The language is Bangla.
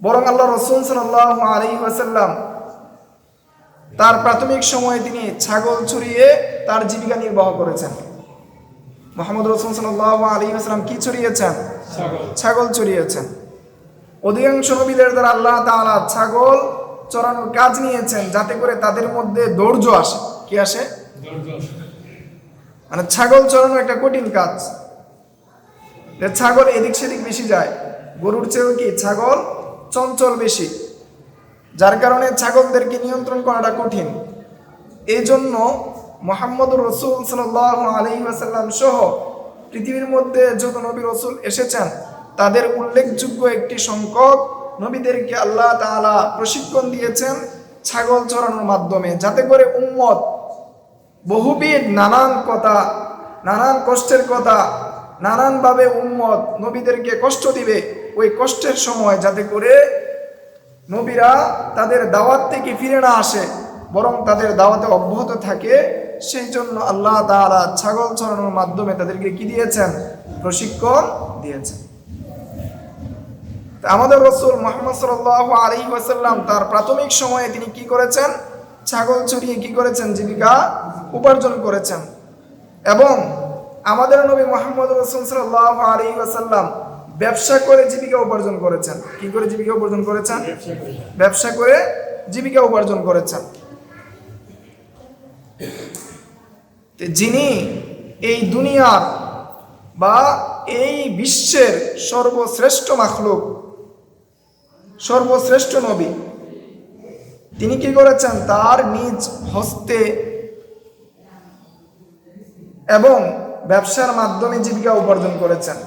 বরং আল্লাহ রাসূল সাল্লাল্লাহু আলাইহি ওয়াসাল্লাম তার প্রাথমিক সময়ে তিনি ছাগল চড়িয়ে তার জীবিকা নির্বাহ করেছেন। মুহাম্মদ রাসূল সাল্লাল্লাহু আলাইহি ওয়াসাল্লাম কি চড়িয়েছেন? ছাগল চড়িয়েছেন। অধিকাংশ নবীদের দ্বারা আল্লাহ তাআলা ছাগল চড়ানোর কাজ নিয়েছেন যাতে করে তাদের মধ্যে ধৈর্য আসে। কি আসে? মানে ছাগল চড়ানো একটা কঠিন কাজ। ছাগল এদিক সেদিক বেশি যায়, গরুর চেয়েও কি ছাগল চঞ্চল বেশি, যার কারণে ছাগলদেরকে নিয়ন্ত্রণ করাটা কঠিন। এই জন্য মুহাম্মদুর রাসূল সাল্লাল্লাহু আলাইহি ওয়াসাল্লাম সহ পৃথিবীর মধ্যে যত নবী রাসূল এসেছেন তাদের উল্লেখযোগ্য একটি সংখ্যক নবীদেরকে আল্লাহ তাআলা প্রশিক্ষণ দিয়েছেন ছাগল চড়ানোর মাধ্যমে, যাতে করে উম্মত বহুবিধ নানান কথা, নানান কষ্টের কথা, নানানভাবে উম্মত নবীদেরকে কষ্ট দিবে, ওই কষ্টের সময় যাতে করে নবীরা তাদের দাওয়াত থেকে ফিরে না আসে, বরং তাদের দাওয়াতে অব্যাহত থাকে, সেই জন্য আল্লাহ তাআলা ছাগল চড়ানোর মাধ্যমে তাদেরকে কি দিয়েছেন? প্রশিক্ষণ দিয়েছেন। আমাদের রাসূল মুহাম্মদ সাল্লাল্লাহু আলাইহি ওয়াসাল্লাম তার প্রাথমিক সময়ে তিনি কি করেছেন? ছাগল চড়িয়ে কি করেছেন? জীবিকা উপার্জন করেছেন। এবং আমাদের নবী মুহাম্মদ রাসূল সাল্লাল্লাহু আলাইহি ওয়াসাল্লাম ব্যবসা করে জীবিকা উপার্জন করেছেন। কি করে জীবিকা উপার্জন করেছেন? ব্যবসা করে জীবিকা উপার্জন করেছেন। যিনি এই দুনিয়ার বা এই বিশ্বের সর্বশ্রেষ্ঠ মাখলুক, সর্বশ্রেষ্ঠ নবী, তিনি কি করেছেন? তার নিজ হস্তে এবং ব্যবসার মাধ্যমে জীবিকা উপার্জন করেছেন।